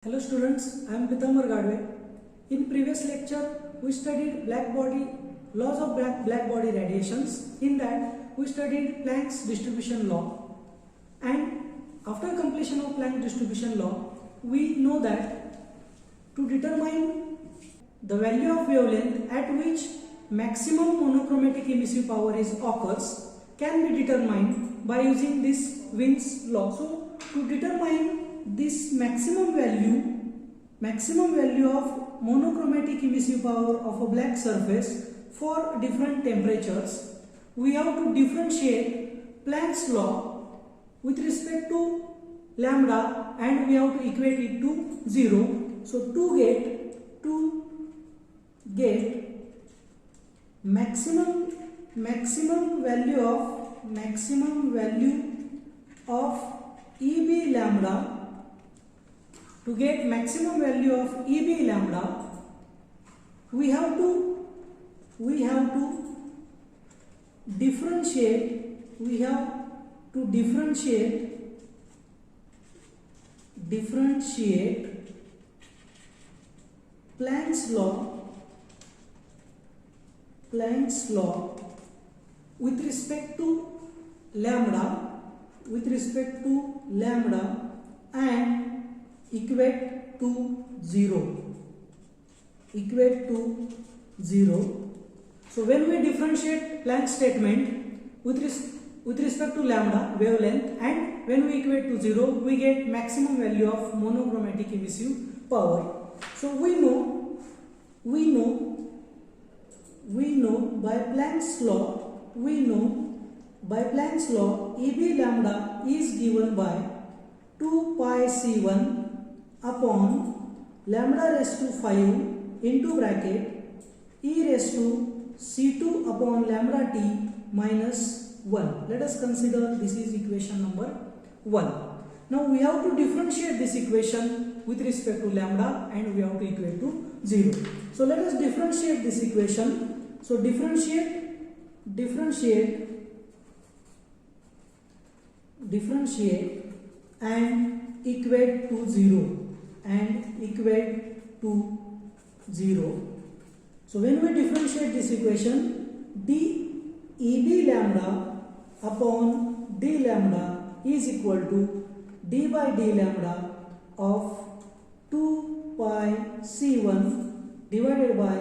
Hello students, I am Pitambar Gadve. In previous lecture, we studied laws of black body radiations. In that, we studied Planck's distribution law. And after completion of Planck distribution law, we know that to determine the value of wavelength at which maximum monochromatic emissive power occurs can be determined by using this Wien's law. So, to determine this maximum value of monochromatic emissive power of a black surface for different temperatures, we have to differentiate Planck's law with respect to lambda and we have to equate it to 0. So to get maximum value of EB lambda, to get maximum value of EB lambda, we have to differentiate Planck's law with respect to lambda and equate to 0. So when we differentiate Planck's statement with respect to lambda wavelength and when we equate to 0, we get maximum value of monochromatic emissive power. So we know by Planck's law EB lambda is given by 2 pi C1 upon lambda raised to 5 into bracket e raised to C2 upon lambda t minus 1. Let us consider this is equation number 1. Now we have to differentiate this equation with respect to lambda and we have to equate to 0. So let us differentiate this equation. So differentiate and equate to 0 So when we differentiate this equation, dEb lambda upon d lambda is equal to d by d lambda of 2 pi C1 divided by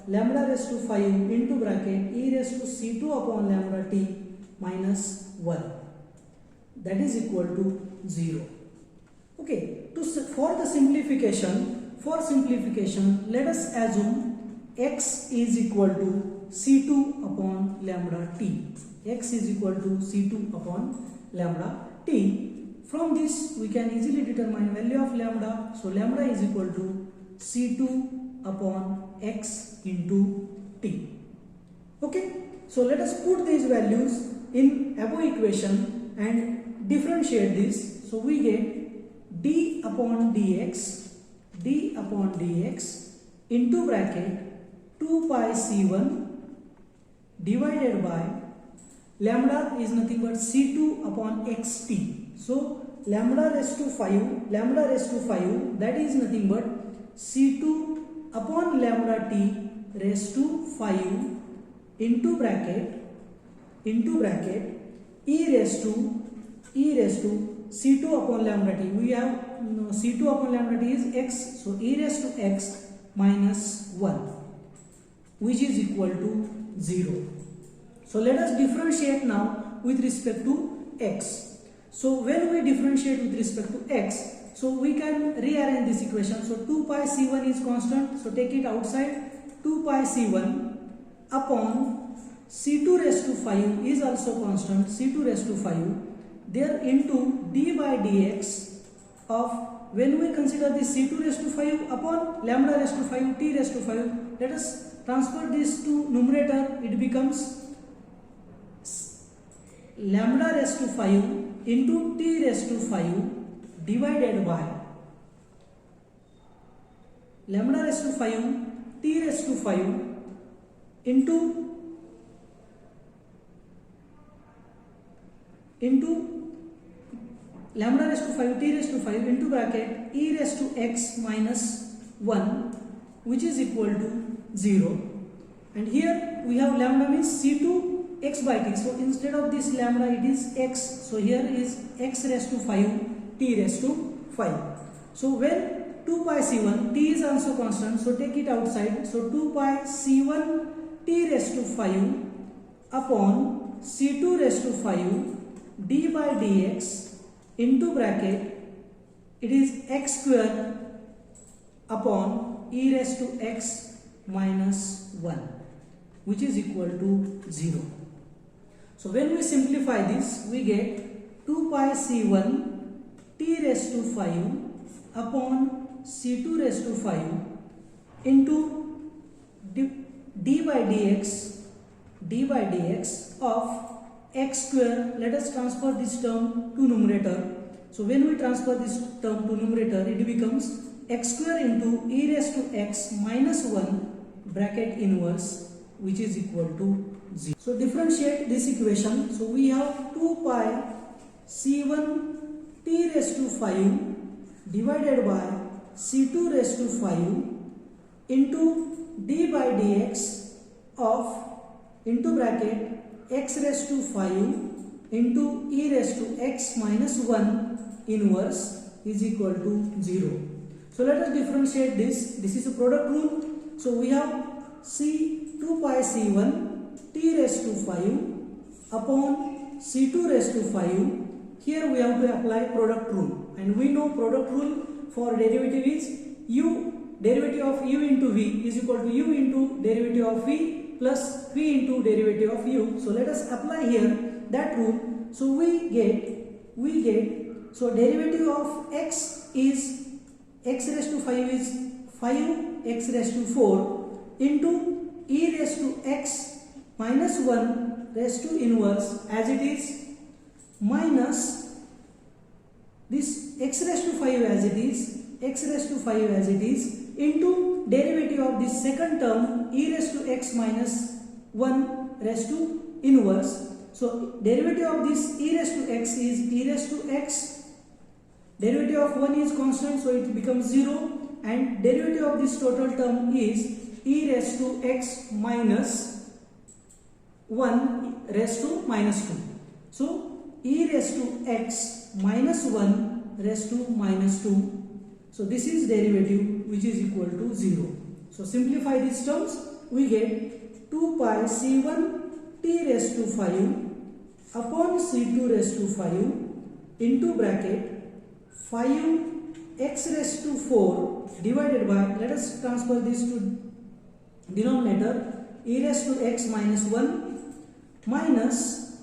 lambda raised to 5 into bracket e raised to C2 upon lambda t minus 1. That is equal to 0. Okay, for simplification, let us assume x is equal to C2 upon lambda t. From this, we can easily determine value of lambda. So lambda is equal to C2 upon x into t. Okay, so let us put these values in above equation and differentiate this. So we get d upon dx into bracket 2 pi C1 divided by lambda is nothing but C2 upon xt. So lambda raised to 5 that is nothing but C2 upon lambda t raised to 5 into bracket e raised to C2 upon lambda t. We have C2 upon lambda t is x, so e raised to x minus 1, which is equal to 0. So let us differentiate now with respect to x. So when we differentiate with respect to x, so we can rearrange this equation. So 2 pi C1 is constant, so take it outside. 2 pi C1 upon C2 raised to 5 is also constant, C2 raised to 5. There into d by dx of, when we consider this C2 raised to 5 upon lambda raised to 5 t raised to 5, let us transfer this to numerator. It becomes lambda raised to 5 into t raised to 5 divided by lambda raised to 5 t raised to 5 into lambda raised to 5 t raised to 5 into bracket e raised to x minus 1, which is equal to 0. And here we have lambda means c2 x by t. So instead of this lambda it is x. So here is x raised to 5 t raised to 5. So when 2 pi c1, t is also constant, so take it outside. So 2 pi c1 t raised to 5 upon c2 raised to 5 d by dx into bracket it is x square upon e raised to x minus 1, which is equal to 0. So when we simplify this, we get 2 pi c1 t raised to 5 upon c2 raised to 5 into d by dx of x square. Let us transfer this term to numerator. So when we transfer this term to numerator, it becomes x square into e raised to x minus 1 bracket inverse, which is equal to 0. So differentiate this equation. So we have 2 pi c1 t raised to 5 divided by c2 raised to 5 into d by dx of into bracket x raised to 5 into e raised to x minus 1 inverse is equal to 0. So let us differentiate this. This is a product rule. So we have c2 pi c1 t raised to 5 upon c2 raised to 5. Here we have to apply product rule, and we know product rule for derivative is u, derivative of u into v is equal to u into derivative of v plus v into derivative of u. So let us apply here that rule. So we get so derivative of x is x raised to 5 is 5 x raised to 4 into e raised to x minus 1 raised to inverse as it is minus this x raised to 5 as it is, x raised to 5 as it is into derivative of this second term e raised to x minus 1 raised to inverse. So derivative of this e raised to x is e raised to x, derivative of 1 is constant, so it becomes 0, and derivative of this total term is e raised to x minus 1 raised to minus 2. So e raised to x minus 1 raised to minus 2. So this is derivative which is equal to 0. So simplify these terms, we get 2 pi c1 t raised to 5 upon c2 raised to 5 into bracket 5 x raised to 4 divided by, let us transfer this to denominator, e raised to x minus 1 minus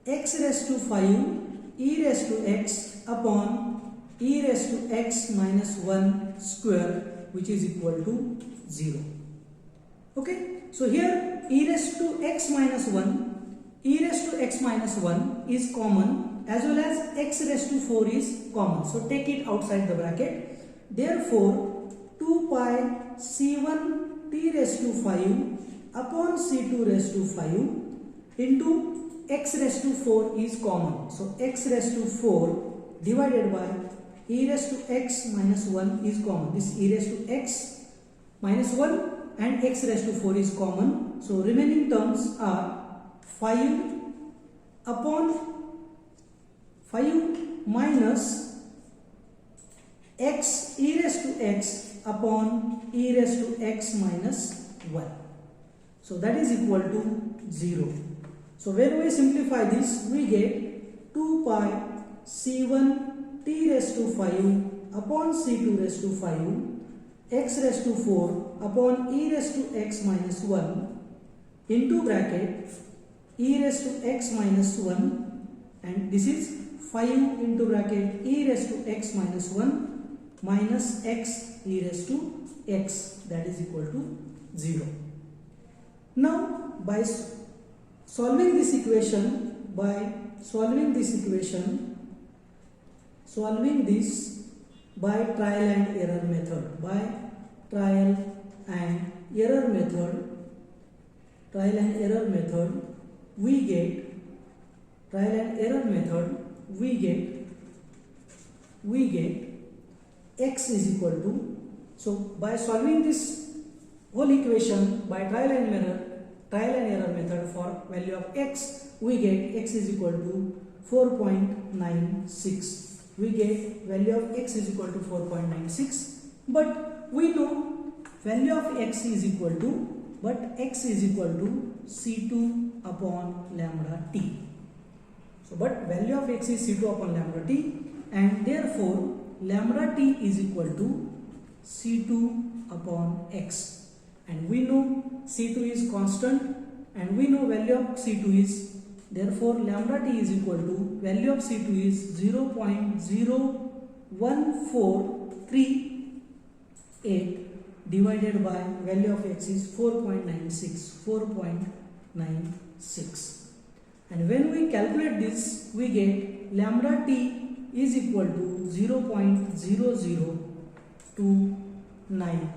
x raised to 5 e raised to x upon e raised to x minus 1 square, which is equal to 0. Okay, so here e raised to x minus 1, e raised to x minus 1 is common, as well as x raised to 4 is common. So take it outside the bracket. Therefore 2 pi c1 t raised to 5 upon c2 raised to 5 into x raised to 4 is common. So x raised to 4 divided by e raised to x minus 1 is common. This e raised to x minus 1 and x raised to 4 is common. So remaining terms are 5 upon 5 minus x e raised to x upon e raised to x minus 1. So that is equal to 0. So when we simplify this, we get 2 pi c1 t raised to 5 upon c2 raised to 5 x raised to 4 upon e raised to x minus 1 into bracket e raised to x minus 1, and this is 5 into bracket e raised to x minus 1 minus x e raised to x, that is equal to 0. Now by solving this equation, solving this by trial and error method, we get trial and error method, we get x is equal to, so by solving this whole equation by trial and error method for value of x, we get x is equal to 4.96. We get value of x is equal to 4.96, but we know value of x is equal to, C2 upon lambda t. So but value of x is C2 upon lambda t, and therefore lambda t is equal to C2 upon x, and we know C2 is constant and we know value of C2 is, therefore lambda t is equal to, value of C2 is 0.01438 divided by value of x is 4.96, and when we calculate this, we get lambda t is equal to 0.0029,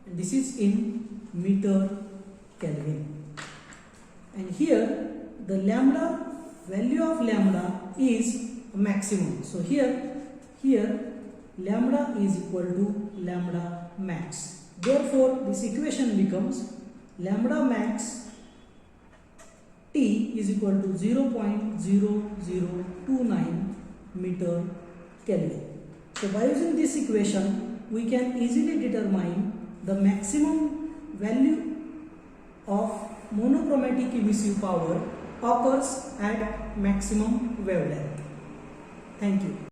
and this is in meter Kelvin. And here the value of lambda is maximum. So here lambda is equal to lambda max. Therefore this equation becomes lambda max T is equal to 0.0029 meter Kelvin. So by using this equation, we can easily determine the maximum value of monochromatic emissive power occurs at maximum wavelength. Thank you.